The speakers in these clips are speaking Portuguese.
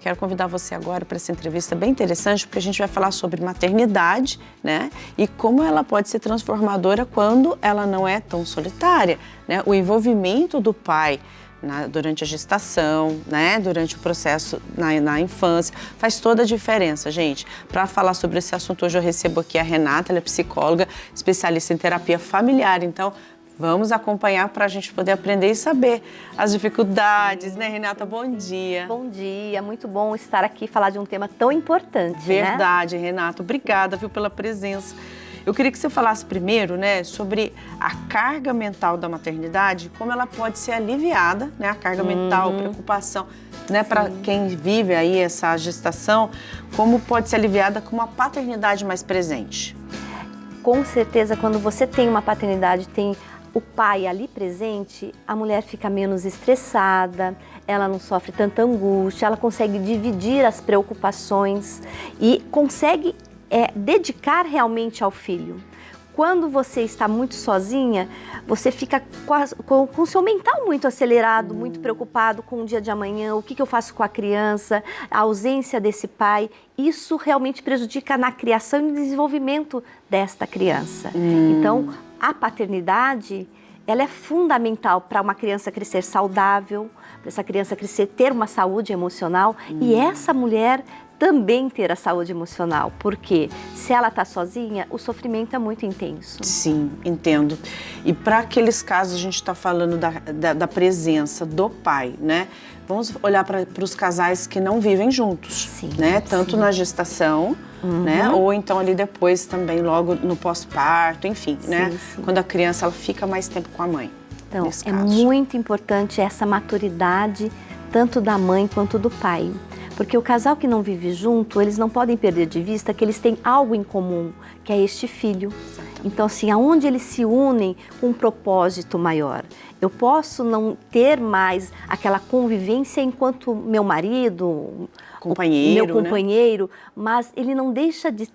Quero convidar você agora para essa entrevista bem interessante, porque a gente vai falar sobre maternidade, né? E como ela pode ser transformadora quando ela não é tão solitária, né? O envolvimento do pai durante a gestação, né? Durante o processo na infância, faz toda a diferença, gente. Para falar sobre esse assunto, hoje eu recebo aqui a Renata, ela é psicóloga, especialista em terapia familiar. Então, vamos acompanhar para a gente poder aprender e saber as dificuldades, né, Renata? Bom dia. Bom dia, muito bom estar aqui e falar de um tema tão importante, Verdade, né? Renata, obrigada, viu, pela presença. Eu queria que você falasse primeiro, né, sobre a carga mental da maternidade, como ela pode ser aliviada, né, a carga mental, preocupação, né, para quem vive aí essa gestação, como pode ser aliviada com uma paternidade mais presente. Com certeza, quando você tem uma paternidade, tem o pai ali presente, a mulher fica menos estressada, ela não sofre tanta angústia, ela consegue dividir as preocupações e consegue dedicar realmente ao filho. Quando você está muito sozinha, você fica com o seu mental muito acelerado, muito preocupado com o dia de amanhã, o que eu faço com a criança, a ausência desse pai. Isso realmente prejudica na criação e no desenvolvimento desta criança. Então, a paternidade, ela é fundamental para uma criança crescer saudável, para essa criança crescer, ter uma saúde emocional e essa mulher também ter a saúde emocional, porque se ela está sozinha, o sofrimento é muito intenso. Sim, entendo. E para aqueles casos, a gente está falando da presença do pai, né? Vamos olhar para os casais que não vivem juntos, sim, né? Tanto sim. na gestação, né? Ou então ali depois também, logo no pós-parto, enfim, sim, né? Sim. Quando a criança ela fica mais tempo com a mãe. Então, é muito importante essa maturidade, tanto da mãe quanto do pai. Porque o casal que não vive junto, eles não podem perder de vista que eles têm algo em comum, que é este filho. Então, assim, aonde eles se unem com um propósito maior. Eu posso não ter mais aquela convivência enquanto meu marido, companheiro, meu companheiro, né? Mas ele não deixa de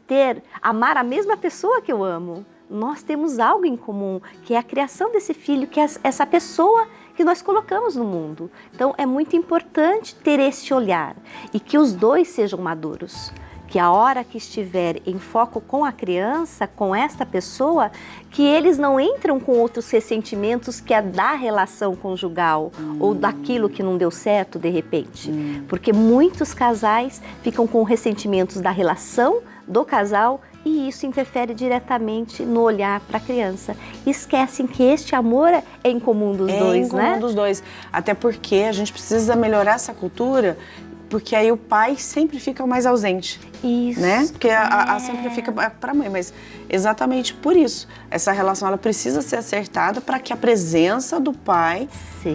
amar a mesma pessoa que eu amo. Nós temos algo em comum, que é a criação desse filho, que é essa pessoa que nós colocamos no mundo. Então, é muito importante ter esse olhar e que os dois sejam maduros. Que a hora que estiver em foco com a criança, com esta pessoa, que eles não entram com outros ressentimentos que é da relação conjugal ou daquilo que não deu certo de repente. Porque muitos casais ficam com ressentimentos da relação do casal e isso interfere diretamente no olhar para a criança. Esquecem que este amor é em comum dos dois, né? É em comum dos dois. Até porque a gente precisa melhorar essa cultura, porque aí o pai sempre fica mais ausente. Isso. Né? Porque a sempre fica para a mãe, mas exatamente por isso. Essa relação ela precisa ser acertada para que a presença do pai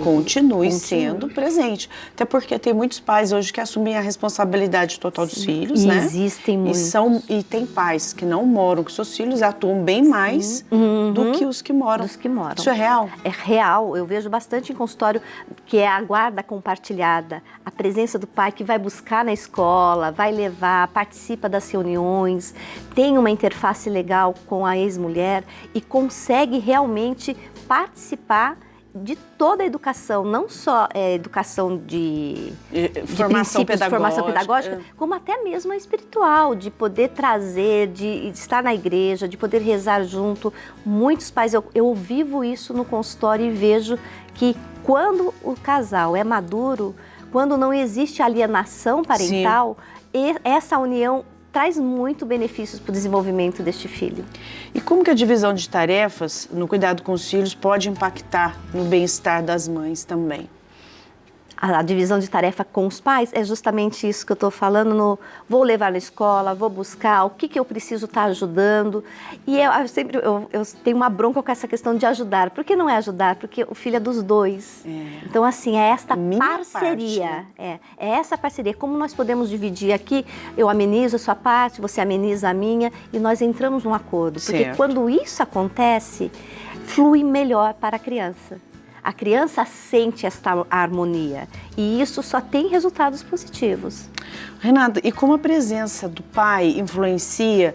continue sendo presente. Até porque tem muitos pais hoje que assumem a responsabilidade total dos filhos, né? Existem muitos. E tem pais que não moram com seus filhos e atuam bem mais do que os que moram. Isso é real? É real. Eu vejo bastante em consultório que é a guarda compartilhada. A presença do pai que vai buscar na escola, vai levar, participa das reuniões, tem uma interface legal com a ex-mulher e consegue realmente participar de toda a educação, não só educação de formação pedagógica, como até mesmo a espiritual, de poder trazer, de estar na igreja, de poder rezar junto. Muitos pais, eu vivo isso no consultório e vejo que quando o casal é maduro, quando não existe alienação parental, essa união traz muito benefícios para o desenvolvimento deste filho. E como que a divisão de tarefas no cuidado com os filhos pode impactar no bem-estar das mães também? A divisão de tarefa com os pais é justamente isso que eu estou falando, vou levar na escola, vou buscar, o que eu preciso estar ajudando. E eu tenho uma bronca com essa questão de ajudar. Por que não é ajudar? Porque o filho é dos dois. Então, assim, é esta parceria. Parte, né? É essa parceria. Como nós podemos dividir aqui, eu amenizo a sua parte, você ameniza a minha, e nós entramos num acordo. Porque quando isso acontece, flui melhor para a criança. A criança sente esta harmonia e isso só tem resultados positivos. Renata, e como a presença do pai influencia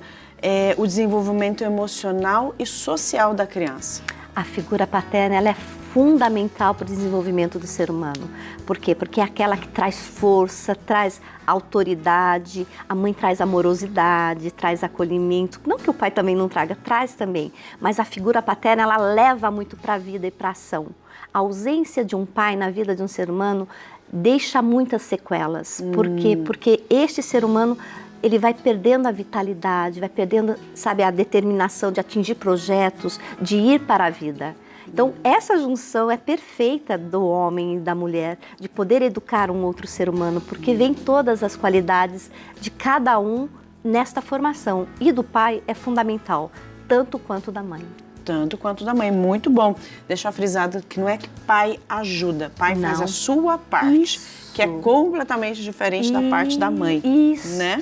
o desenvolvimento emocional e social da criança? A figura paterna ela é fundamental para o desenvolvimento do ser humano. Por quê? Porque é aquela que traz força, traz autoridade, a mãe traz amorosidade, traz acolhimento. Não que o pai também não traga, traz também, mas a figura paterna, ela leva muito para a vida e para a ação. A ausência de um pai na vida de um ser humano deixa muitas sequelas. Por quê? Porque este ser humano, ele vai perdendo a vitalidade, vai perdendo, sabe, a determinação de atingir projetos, de ir para a vida. Então, essa junção é perfeita do homem e da mulher, de poder educar um outro ser humano, porque vem todas as qualidades de cada um nesta formação. E do pai é fundamental, tanto quanto da mãe. Tanto quanto da mãe, muito bom. Deixar frisado que não é que pai ajuda, pai faz a sua parte, que é completamente diferente da parte da mãe. Isso. Né?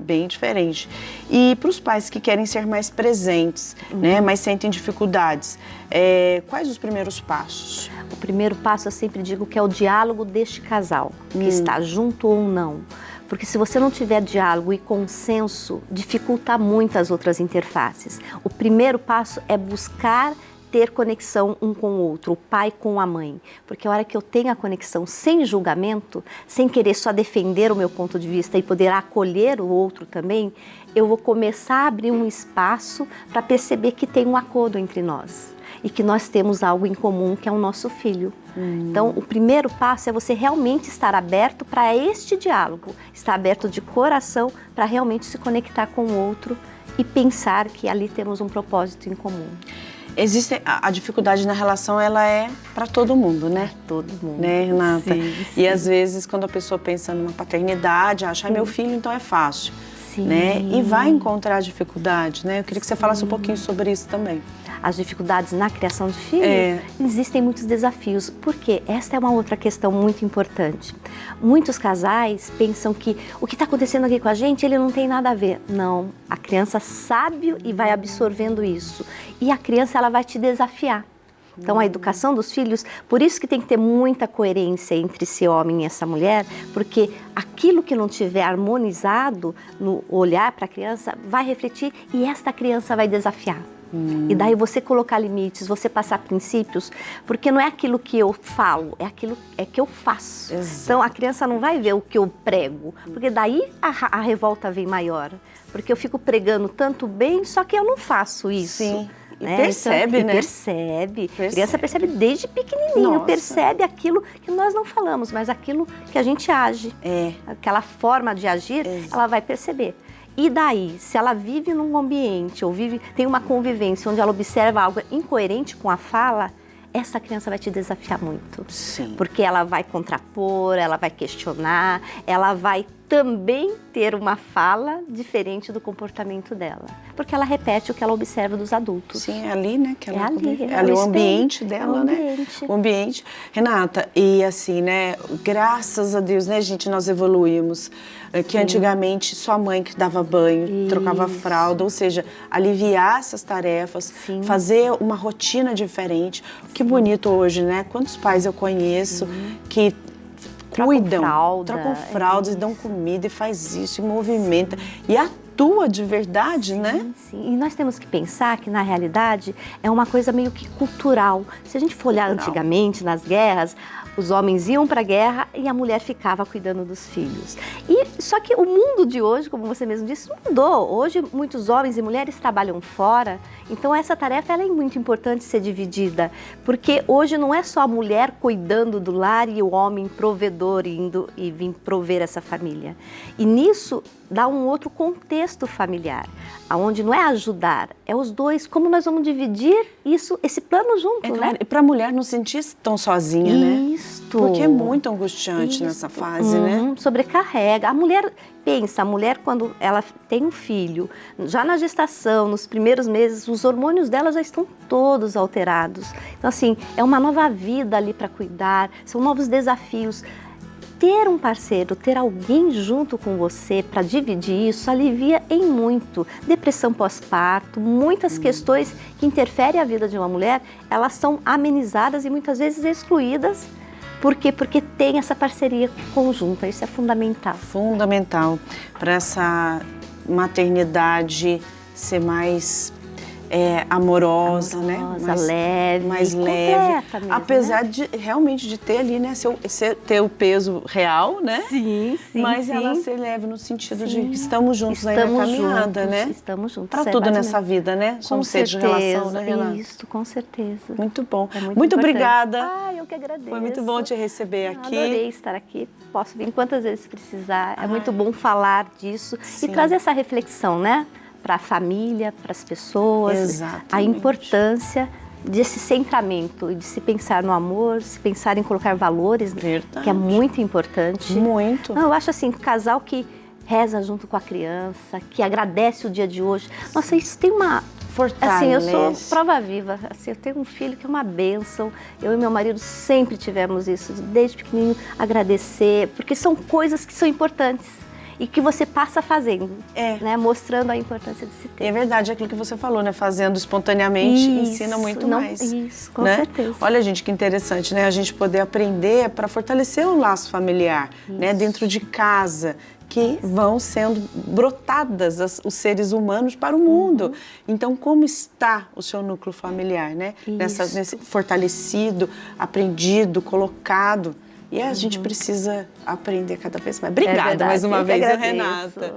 Bem diferente. E para os pais que querem ser mais presentes, né, mas sentem dificuldades, quais os primeiros passos? O primeiro passo, eu sempre digo que é o diálogo deste casal, que está junto ou não. Porque se você não tiver diálogo e consenso, dificulta muito as outras interfaces. O primeiro passo é buscar ter conexão um com o outro, o pai com a mãe. Porque a hora que eu tenho a conexão sem julgamento, sem querer só defender o meu ponto de vista e poder acolher o outro também, eu vou começar a abrir um espaço para perceber que tem um acordo entre nós. E que nós temos algo em comum, que é o nosso filho. Então, o primeiro passo é você realmente estar aberto para este diálogo, estar aberto de coração para realmente se conectar com o outro e pensar que ali temos um propósito em comum. Existe a dificuldade na relação, ela é para todo mundo, né? Todo mundo. Né, Renata? Sim. E às vezes, quando a pessoa pensa numa paternidade, acha, meu filho, então é fácil. Sim. Né? E vai encontrar dificuldade, né? Eu queria que você falasse um pouquinho sobre isso também. As dificuldades na criação de filhos, existem muitos desafios, porque esta é uma outra questão muito importante. Muitos casais pensam que o que está acontecendo aqui com a gente, ele não tem nada a ver. Não, a criança sabe e vai absorvendo isso. E a criança, ela vai te desafiar. Então, a educação dos filhos, por isso que tem que ter muita coerência entre esse homem e essa mulher, porque aquilo que não tiver harmonizado no olhar para a criança vai refletir e esta criança vai desafiar. E daí você colocar limites, você passar princípios, porque não é aquilo que eu falo, é aquilo que eu faço. Exato. Então a criança não vai ver o que eu prego, porque daí a revolta vem maior. Porque eu fico pregando tanto bem, só que eu não faço isso. Sim. Né? Percebe, então, né? Percebe. A criança percebe desde pequenininho, Nossa. percebe aquilo que nós não falamos, mas aquilo que a gente age. Aquela forma de agir, ela vai perceber. E daí, se ela vive num ambiente ou tem uma convivência onde ela observa algo incoerente com a fala, essa criança vai te desafiar muito. Sim. Porque ela vai contrapor, ela vai questionar, ela vai também ter uma fala diferente do comportamento dela. Porque ela repete o que ela observa dos adultos. Sim, é ali, né? Que ela é ali o ambiente dela, né? O ambiente. Renata, e assim, né? Graças a Deus, né, gente, nós evoluímos. Que antigamente só a mãe que dava banho, trocava fralda, ou seja, aliviar essas tarefas, fazer uma rotina diferente. Que bonito hoje, né? Quantos pais eu conheço que cuidam, trocam fraldas, dão comida e faz isso, e movimenta, e atua de verdade, né? Sim, e nós temos que pensar que, na realidade, é uma coisa meio que cultural. Se a gente for olhar antigamente, nas guerras, os homens iam para a guerra e a mulher ficava cuidando dos filhos. Só que o mundo de hoje, como você mesmo disse, mudou. Hoje, muitos homens e mulheres trabalham fora, então essa tarefa ela é muito importante ser dividida, porque hoje não é só a mulher cuidando do lar e o homem provedor indo e vir prover essa família. E nisso dá um outro contexto familiar, onde não é ajudar, é os dois, como nós vamos dividir esse plano junto, claro, né? E para a mulher não sentir tão sozinha, né? Porque é muito angustiante nessa fase, né? Sobrecarrega. A mulher pensa, a mulher quando ela tem um filho, já na gestação, nos primeiros meses, os hormônios dela já estão todos alterados. Então assim, é uma nova vida ali para cuidar, são novos desafios. Ter um parceiro, ter alguém junto com você para dividir isso, alivia em muito. Depressão pós-parto, muitas questões que interferem a vida de uma mulher, elas são amenizadas e muitas vezes excluídas. Por quê? Porque tem essa parceria conjunta, isso é fundamental. Fundamental para essa maternidade ser mais amorosa, né? Leve, mais leve. mesmo, Apesar né? de realmente de ter ali, né, ter o peso real, né? Sim, Mas ela ser leve no sentido de que estamos juntos aí Estamos na caminhada, juntos, né? Estamos juntos. Para tudo nessa vida, né? Somos seres de relação, né, Renata? Isso, com certeza. Muito bom. É muito importante. obrigada. Eu que agradeço. Foi muito bom te receber aqui. Adorei estar aqui. Posso vir quantas vezes precisar. É muito bom falar disso e trazer essa reflexão, né? Para a família, para as pessoas. Exatamente. A importância desse centramento e de se pensar no amor, se pensar em colocar valores, Verdade. que é muito importante. Muito. Eu acho assim, casal que reza junto com a criança, que agradece o dia de hoje. Nossa, isso tem uma... Assim, eu sou prova viva. Assim, eu tenho um filho que é uma bênção. Eu e meu marido sempre tivemos isso, desde pequenininho, agradecer, porque são coisas que são importantes e que você passa fazendo, né? Mostrando a importância de se ter. É verdade, aquilo que você falou, né? Fazendo espontaneamente ensina muito mais. Isso, com né? certeza. Olha, gente, que interessante, né? A gente poder aprender para fortalecer o laço familiar, né? Dentro de casa, que vão sendo brotadas os seres humanos para o mundo. Então, como está o seu núcleo familiar, né? Nesse fortalecido, aprendido, colocado. E a gente precisa aprender cada vez mais. Obrigada mais uma vez, Renata.